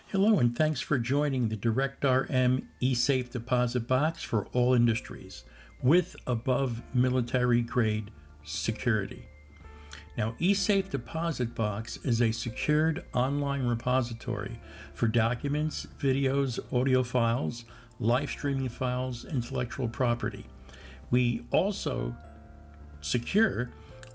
Hello, and thanks for joining the DirectRM eSafe deposit box for all industries with above military grade security. Now, eSafe deposit box is a secured online repository for documents, videos, audio files, live streaming files, intellectual property. We also secure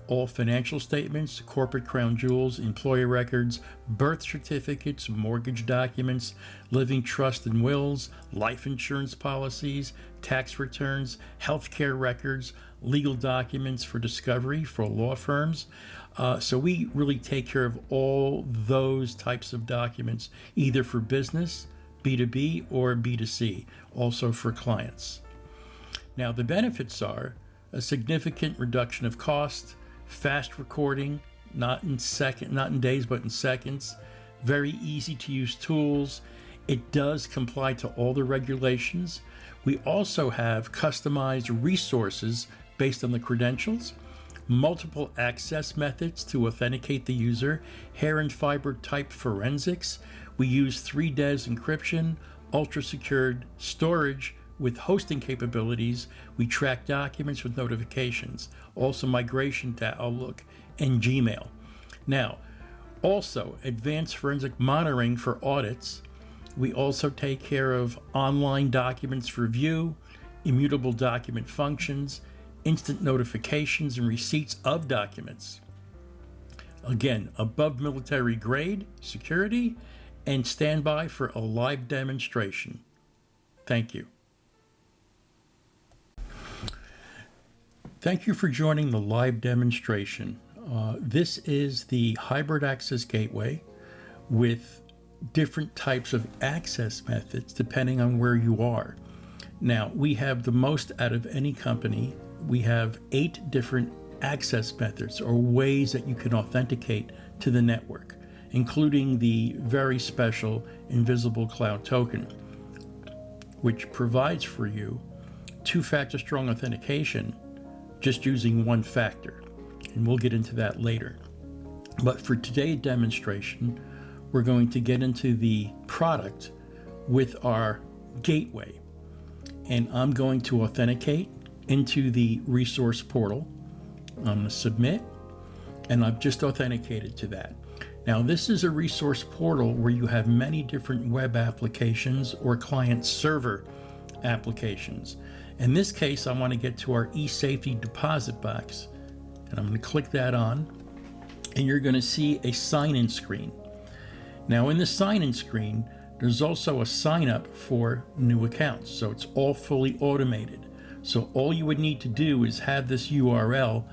all financial statements, corporate crown jewels, employee records, birth certificates, mortgage documents, living trust and wills, life insurance policies, tax returns, healthcare records, legal documents for discovery for law firms. So we really take care of all those types of documents, either for business, B2B, or B2C, also for clients. Now, the benefits are a significant reduction of cost, fast recording, not in days, but in seconds, very easy to use tools. It does comply to all the regulations. We also have customized resources based on the credentials, multiple access methods to authenticate the user, hair and fiber type forensics. We use 3DES encryption, ultra secured storage, with hosting capabilities. We track documents with notifications, also migration to Outlook and Gmail. Now, also advanced forensic monitoring for audits. We also take care of online documents for view, immutable document functions, instant notifications and receipts of documents. Again, above military grade security, and standby for a live demonstration. Thank you. Thank you for joining the live demonstration. This is the hybrid access gateway with different types of access methods depending on where you are. Now, we have the most out of any company. We have 8 different access methods or ways that you can authenticate to the network, including the very special Invisible Cloud Token, which provides for you 2-factor strong authentication just using 1 factor, and we'll get into that later. But for today's demonstration, we're going to get into the product with our gateway, and I'm going to authenticate into the resource portal. I'm going to submit, and I've just authenticated to that. Now, this is a resource portal where you have many different web applications or client server applications. In this case, I want to get to our eSafety deposit box, and I'm going to click that on, and you're going to see a sign-in screen. Now, in the sign-in screen, there's also a sign-up for new accounts, so it's all fully automated. So all you would need to do is have this URL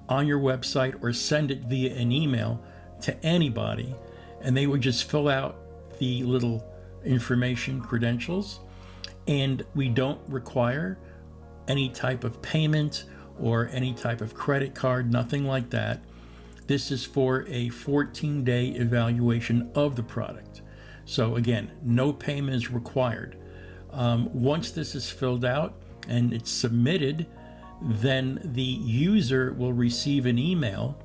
on your website or send it via an email to anybody, and they would just fill out the little information credentials, and we don't require any type of payment or any type of credit card, nothing like that. This is for a 14-day evaluation of the product. So again, no payment is required. Once this is filled out and it's submitted, then the user will receive an email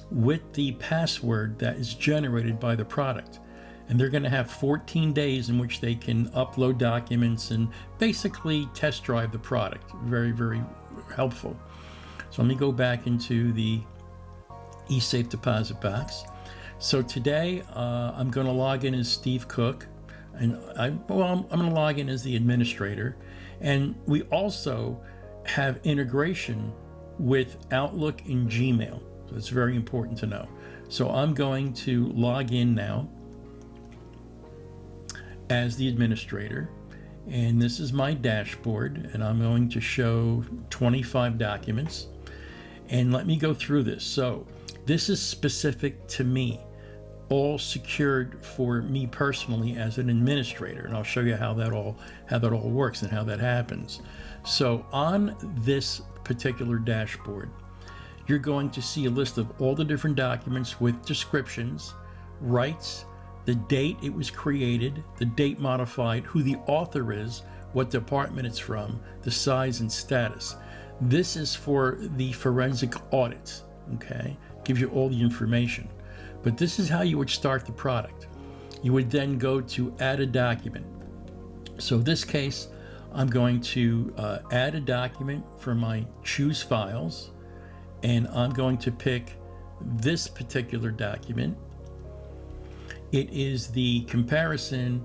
with the password that is generated by the product. And they're going to have 14 days in which they can upload documents and basically test drive the product. Very, very helpful. So let me go back into the eSafe deposit box. So today I'm going to log in as Steve Cook, and I'm going to log in as the administrator. And we also have integration with Outlook and Gmail. So it's very important to know. So I'm going to log in now as the administrator, and this is my dashboard, and I'm going to show 25 documents, and let me go through this. So this is specific to me, all secured for me personally as an administrator, and I'll show you how that all works and how that happens. So on this particular dashboard, you're going to see a list of all the different documents with descriptions, rights, the date it was created, the date modified, who the author is, what department it's from, the size and status. This is for the forensic audits, okay? Gives you all the information. But this is how you would start the product. you would then go to add a document. So in this case, I'm going to add a document for my choose files, and I'm going to pick this particular document. It is the comparison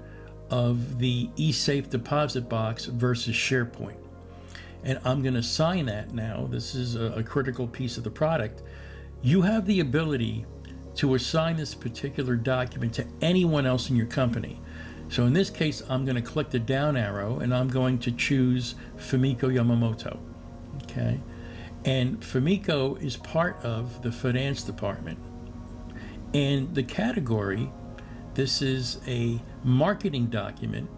of the eSafe deposit box versus SharePoint. And I'm going to sign that now. This is a critical piece of the product. You have the ability to assign this particular document to anyone else in your company. So in this case, I'm going to click the down arrow and I'm going to choose Fumiko Yamamoto. Okay. And Fumiko is part of the finance department. And the category, this is a marketing document,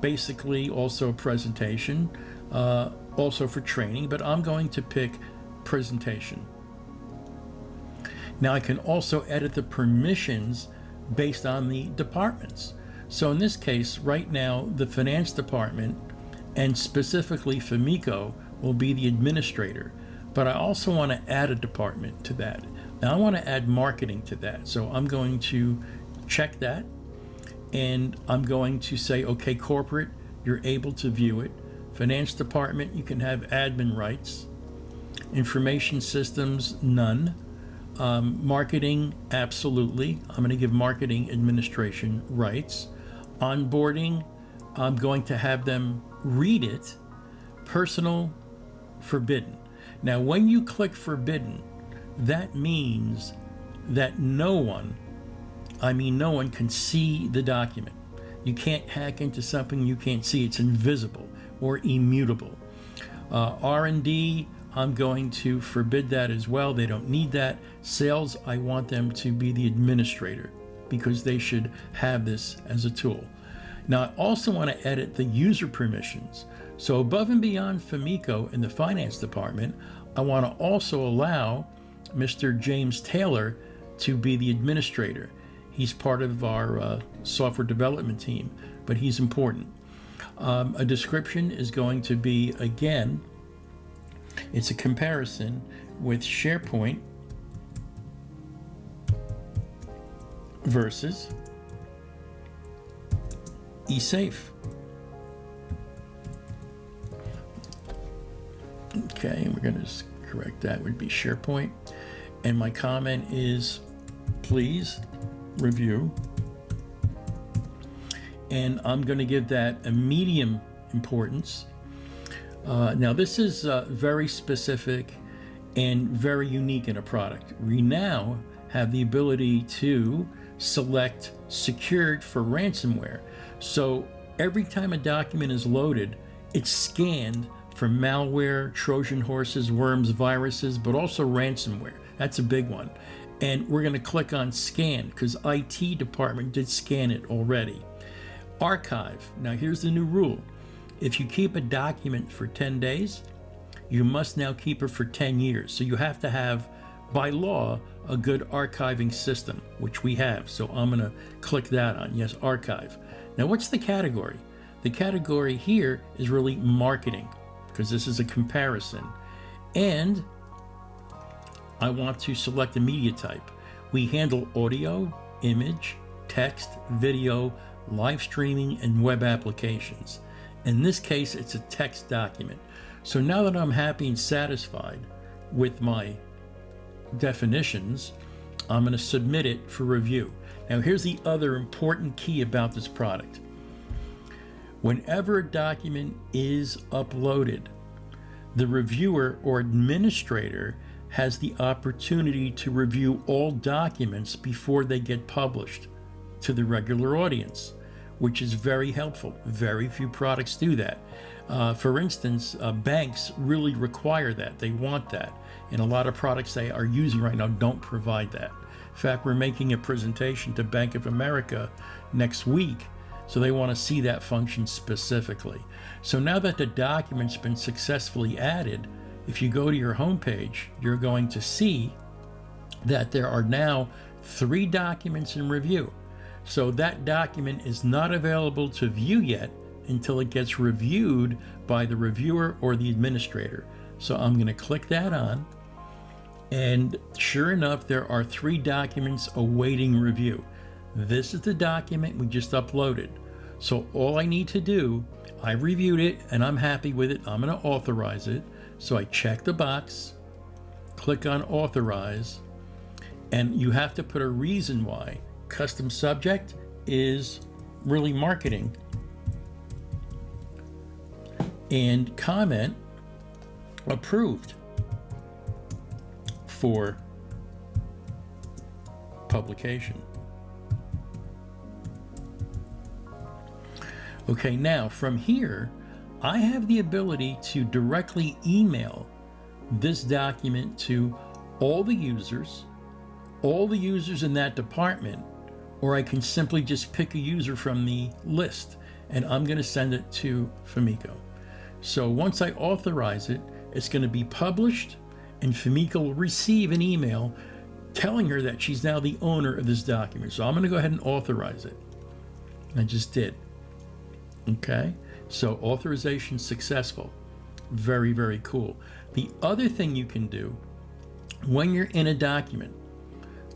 basically also a presentation, also for training, but I'm going to pick presentation. Now I can also edit the permissions based on the departments. So in this case, right now, the finance department and specifically Fumiko will be the administrator, but I also want to add a department to that. Now I want to add marketing to that. So I'm going to check that and I'm going to say, okay, corporate, you're able to view it. Finance department, you can have admin rights. Information systems, none. Marketing, absolutely. I'm going to give marketing administration rights. Onboarding, I'm going to have them read it. Personal, forbidden. Now, when you click forbidden, that means that no one can see the document. You can't hack into something you can't see. It's invisible or immutable. R&D, I'm going to forbid that as well. They don't need that. Sales, I want them to be the administrator because they should have this as a tool. Now, I also want to edit the user permissions. So above and beyond Fumiko in the finance department, I want to also allow Mr. James Taylor to be the administrator. He's part of our software development team, but he's important. A description is going to be, again, it's a comparison with SharePoint versus eSafe. Okay, we're going to just correct that. Would be SharePoint. And my comment is, please review. And I'm going to give that a medium importance. Now, this is very specific and very unique in a product. We now have the ability to select secured for ransomware. So every time a document is loaded, it's scanned for malware, Trojan horses, worms, viruses, but also ransomware. That's a big one. And we're going to click on scan because IT department did scan it already. Archive. Now here's the new rule. If you keep a document for 10 days, you must now keep it for 10 years. So you have to have, by law, a good archiving system, which we have. So I'm going to click that on. Yes, archive. Now what's the category? The category here is really marketing because this is a comparison. And I want to select a media type. We handle audio, image, text, video, live streaming, and web applications. In this case, it's a text document. So now that I'm happy and satisfied with my definitions, I'm going to submit it for review. Now, here's the other important key about this product. Whenever a document is uploaded, the reviewer or administrator has the opportunity to review all documents before they get published to the regular audience, which is very helpful. Very few products do that. For instance, banks really require that. They want that. And a lot of products they are using right now don't provide that. In fact, we're making a presentation to Bank of America next week, so they want to see that function specifically. So now that the document's been successfully added, if you go to your homepage, you're going to see that there are now 3 documents in review. So that document is not available to view yet until it gets reviewed by the reviewer or the administrator. So I'm going to click that on. And sure enough, there are 3 documents awaiting review. this is the document we just uploaded. So all I need to do, I reviewed it and I'm happy with it. I'm going to authorize it. So I check the box, click on authorize, and you have to put a reason why. Custom subject is really marketing. And comment approved for publication. Okay, now from here, I have the ability to directly email this document to all the users in that department, or I can simply just pick a user from the list and I'm going to send it to Fumiko. So once I authorize it, it's going to be published and Fumiko will receive an email telling her that she's now the owner of this document. So I'm going to go ahead and authorize it. I just did. Okay, so authorization successful. Very, very cool. The other thing you can do when you're in a document,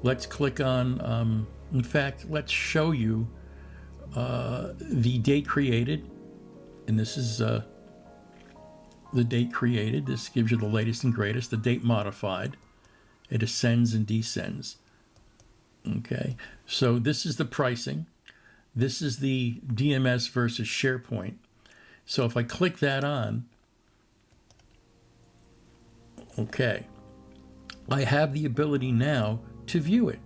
let's click on, in fact, let's show you the date created. And this is the date created. This gives you the latest and greatest. The date modified. It ascends and descends. Okay, so this is the pricing. This is the DMS versus SharePoint. So if I click that on, okay, I have the ability now to view it.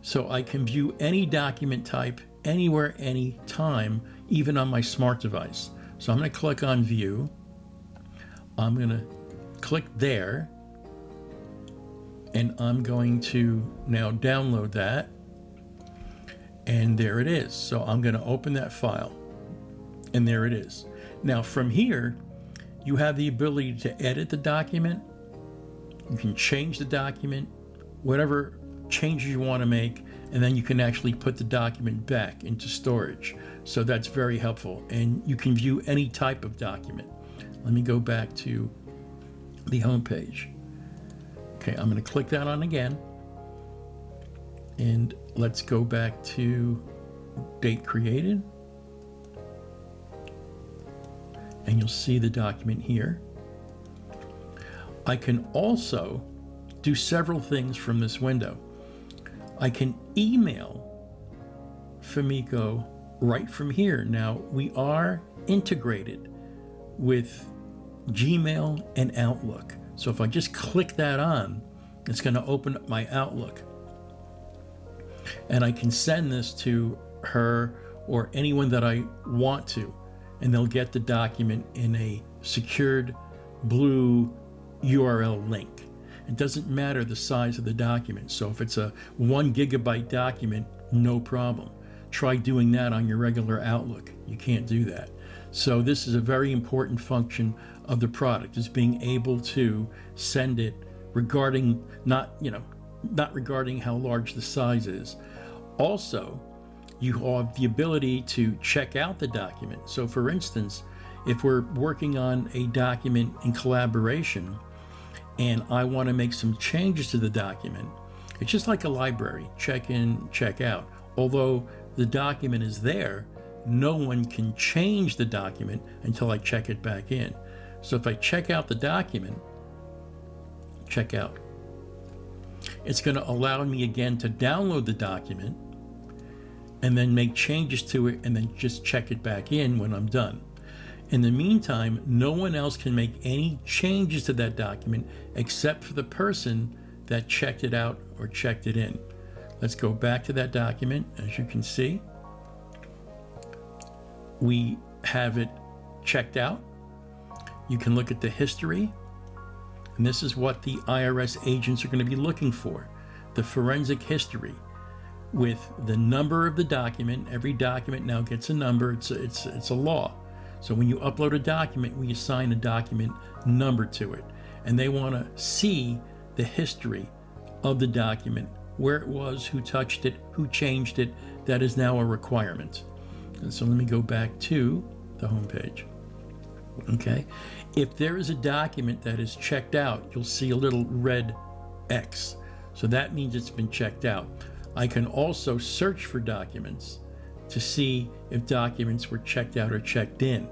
So I can view any document type anywhere, anytime, even on my smart device. So I'm going to click on view. I'm going to click there. And I'm going to now download that. And there it is. So I'm going to open that file. And there it is. Now from here, you have the ability to edit the document. You can change the document, whatever changes you want to make, and then you can actually put the document back into storage. So that's very helpful. And you can view any type of document. Let me go back to the home page. Okay, I'm going to click that on again. And let's go back to date created. And you'll see the document here. I can also do several things from this window. I can email Fumiko right from here. Now, we are integrated with Gmail and Outlook. So if I just click that on, it's going to open up my Outlook. And I can send this to her or anyone that I want to, and they'll get the document in a secured blue URL link. It doesn't matter the size of the document. So if it's a 1 gigabyte document, no problem. Try doing that on your regular Outlook. You can't do that. So this is a very important function of the product, is being able to send it regarding not regarding how large the size is. Also, you have the ability to check out the document. So for instance, if we're working on a document in collaboration and I want to make some changes to the document, it's just like a library, check in, check out. Although the document is there, no one can change the document until I check it back in. So if I check out the document, check out, it's going to allow me again to download the document and then make changes to it and then just check it back in when I'm done. In the meantime, no one else can make any changes to that document except for the person that checked it out or checked it in. Let's go back to that document. As you can see, we have it checked out. You can look at the history, and this is what the IRS agents are going to be looking for, the forensic history with the number of the document. Every document now gets a number. It's a law. So when you upload a document, we assign a document number to it, and they want to see the history of the document, where it was, who touched it, who changed it. That is now a requirement. And so let me go back to the home page. Okay, if there is a document that is checked out, you'll see a little red X. So that means it's been checked out. I can also search for documents to see if documents were checked out or checked in.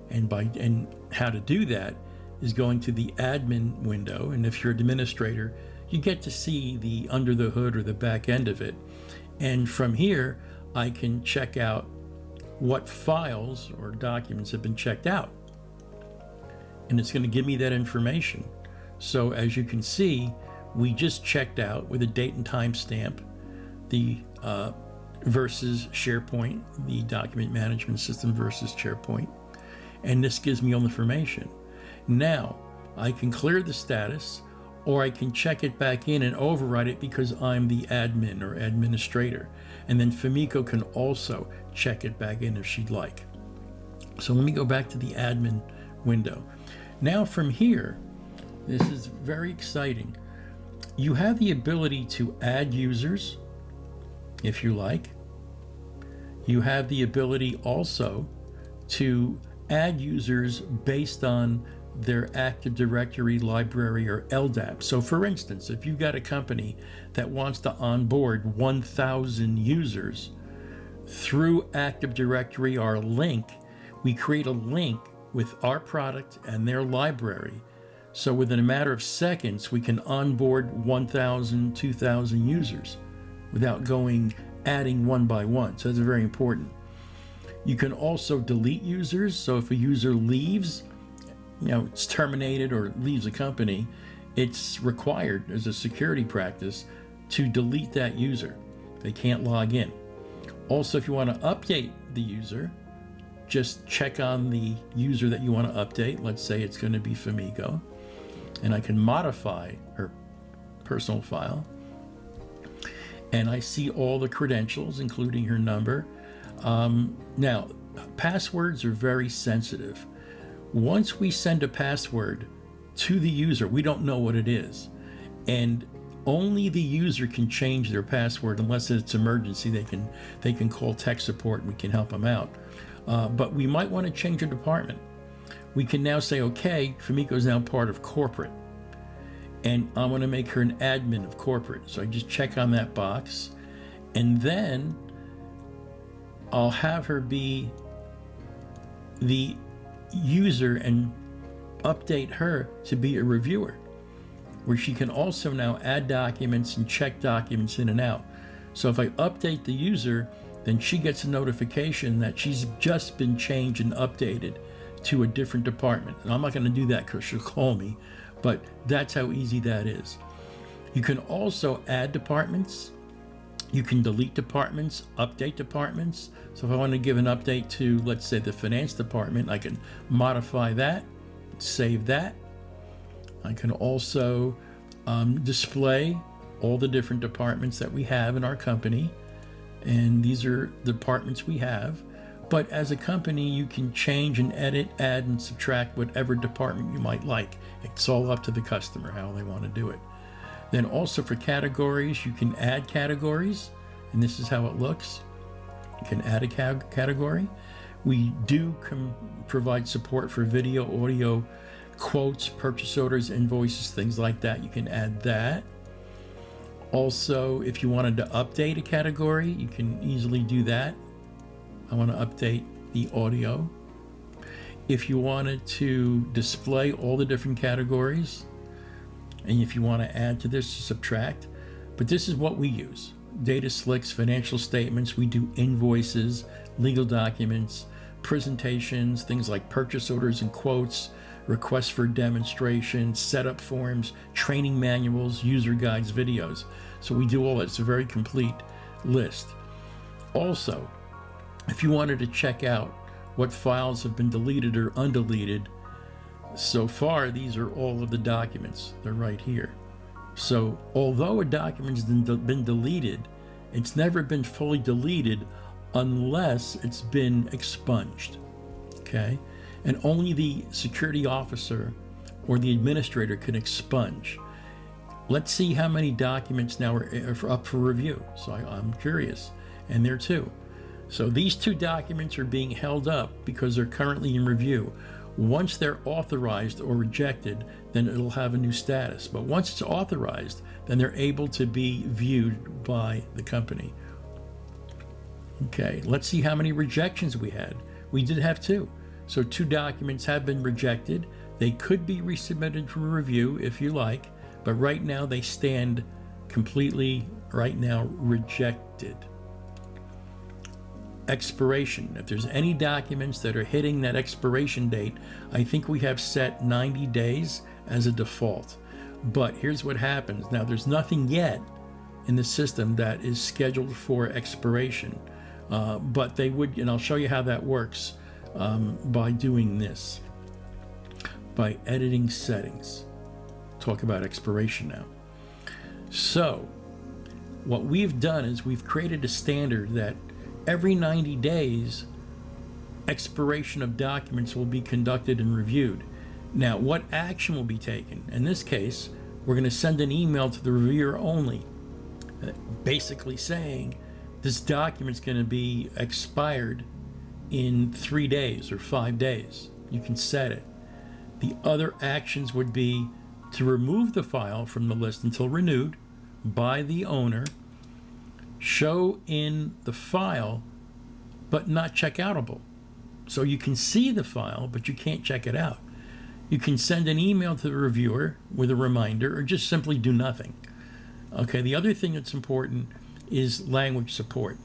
And how to do that is going to the admin window. And if you're an administrator, you get to see the under the hood or the back end of it. And from here, I can check out what files or documents have been checked out. And it's going to give me that information. So as you can see, we just checked out with a date and time stamp the versus SharePoint, the document management system versus SharePoint. And this gives me all the information. Now, I can clear the status, or I can check it back in and override it because I'm the admin or administrator. And then Fumiko can also check it back in if she'd like. So let me go back to the admin window. Now from here, this is very exciting. You have the ability to add users if you like. You have the ability also to add users based on their Active Directory library or LDAP. So for instance, if you've got a company that wants to onboard 1,000 users through Active Directory, our link, we create a link with our product and their library. So within a matter of seconds, we can onboard 1,000, 2,000 users without adding one by one. So that's very important. You can also delete users. So if a user leaves, it's terminated or leaves a company, it's required as a security practice to delete that user. They can't log in. Also, if you want to update the user, just check on the user that you want to update. Let's say it's going to be Fumiko, and I can modify her personal file. And I see all the credentials, including her number. Now, passwords are very sensitive. Once we send a password to the user, we don't know what it is. And only the user can change their password unless it's emergency. They can call tech support and we can help them out. But we might want to change a department. We can now say, okay, Fumiko is now part of corporate, and I want to make her an admin of corporate. So I just check on that box, and then I'll have her be the user and update her to be a reviewer, where she can also now add documents and check documents in and out. So if I update the user, then she gets a notification that she's just been changed and updated to a different department. And I'm not going to do that because she'll call me, but that's how easy that is. You can also add departments. You can delete departments, update departments. So if I want to give an update to, let's say, the finance department, I can modify that, save that. I can also display all the different departments that we have in our company. And these are the departments we have. But as a company, you can change and edit, add, and subtract whatever department you might like. It's all up to the customer how they want to do it. Then also for categories, you can add categories, and this is how it looks. You can add a category. We do provide support for video, audio, quotes, purchase orders, invoices, things like that. You can add that. Also, if you wanted to update a category, you can easily do that. I want to update the audio. If you wanted to display all the different categories, and if you want to add to this, subtract, but this is what we use. Data slicks, financial statements, we do invoices, legal documents, presentations, things like purchase orders and quotes, requests for demonstrations, setup forms, training manuals, user guides, videos. So we do all that. It's a very complete list. Also, if you wanted to check out what files have been deleted or undeleted, so far these are all of the documents. They're right here. So although a document's been deleted, it's never been fully deleted unless it's been expunged. Okay? And only the security officer or the administrator can expunge. Let's see how many documents now are up for review. So I'm curious. And there too. So these two documents are being held up because they're currently in review. Once they're authorized or rejected, then it'll have a new status. But once it's authorized, then they're able to be viewed by the company. Okay, let's see how many rejections we had. We did have 2. So 2 documents have been rejected. They could be resubmitted for review if you like, but right now they stand completely, right now, rejected. Expiration. If there's any documents that are hitting that expiration date, I think we have set 90 days as a default. But here's what happens. Now, there's nothing yet in the system that is scheduled for expiration, but they would, and I'll show you how that works by doing this, by editing settings. Talk about expiration now. So what we've done is we've created a standard that every 90 days, expiration of documents will be conducted and reviewed. Now, what action will be taken? In this case, we're going to send an email to the reviewer only, basically saying this document's going to be expired in 3 days or 5 days. You can set it. The other actions would be to remove the file from the list until renewed by the owner, show in the file, but not check outable. So you can see the file, but you can't check it out. You can send an email to the reviewer with a reminder, or just simply do nothing. Okay, the other thing that's important is language support.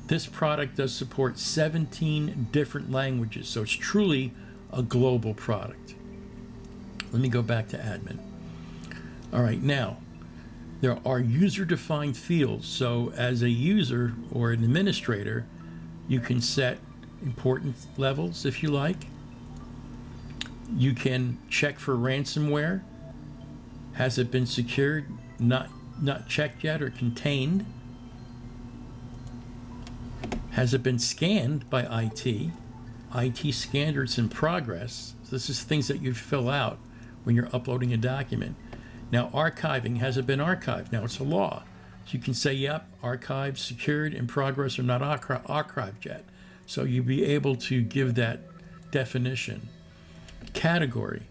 This product does support 17 different languages, so it's truly a global product. Let me go back to admin. All right, now, there are user-defined fields. So as a user or an administrator, you can set importance levels if you like. You can check for ransomware. Has it been secured, not checked yet, or contained? Has it been scanned by IT? IT standards in progress. So this is things that you fill out when you're uploading a document. Now, archiving, has it been archived? Now, it's a law. So you can say, yep, archived, secured, in progress, or not archived yet. So you'll be able to give that definition. Category.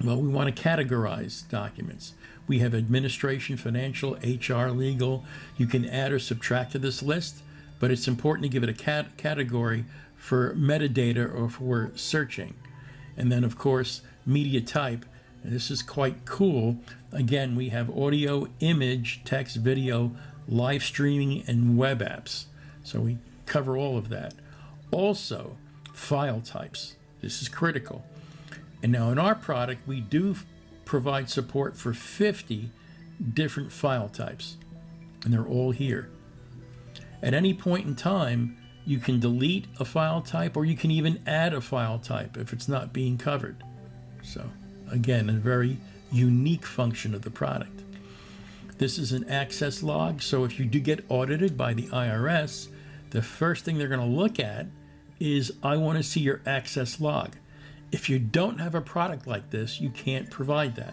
Well, we want to categorize documents. We have administration, financial, HR, legal. You can add or subtract to this list, but it's important to give it a category for metadata or for searching. And then, of course, media type. And this is quite cool. Again, we have audio, image, text, video, live streaming, and web apps. So we cover all of that. Also, file types. This is critical. And now in our product, we do provide support for 50 different file types, and they're all here. At any point in time, you can delete a file type, or you can even add a file type if it's not being covered. So again, a very unique function of the product. This is an access log, so if you do get audited by the IRS, the first thing they're going to look at is, I want to see your access log. If you don't have a product like this, you can't provide that,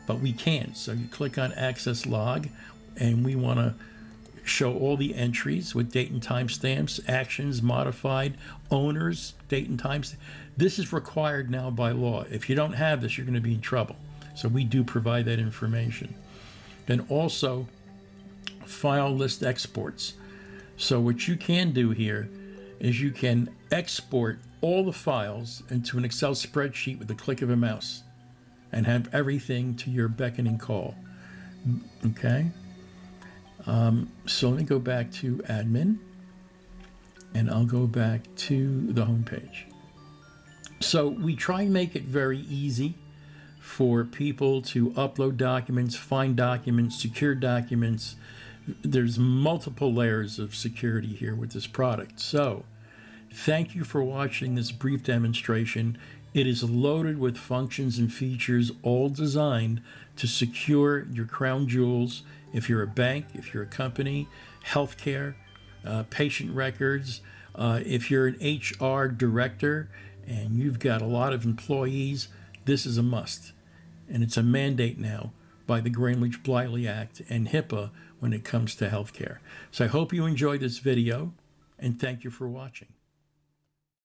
but we can. So you click on access log, and we want to show all the entries with date and time stamps, actions, modified, owners, date and time. This is required now by law. If you don't have this, you're going to be in trouble. So we do provide that information. Then also file list exports. So what you can do here is you can export all the files into an Excel spreadsheet with the click of a mouse and have everything to your beckoning call. Okay. So let me go back to admin, and I'll go back to the home page. So we try and make it very easy for people to upload documents, find documents, secure documents. There's multiple layers of security here with this product. So thank you for watching this brief demonstration. It is loaded with functions and features, all designed to secure your crown jewels. If you're a bank, if you're a company, healthcare, patient records, if you're an HR director and you've got a lot of employees, this is a must. And it's a mandate now by the Greenwich-Bliley Act and HIPAA when it comes to healthcare. So I hope you enjoyed this video, and thank you for watching.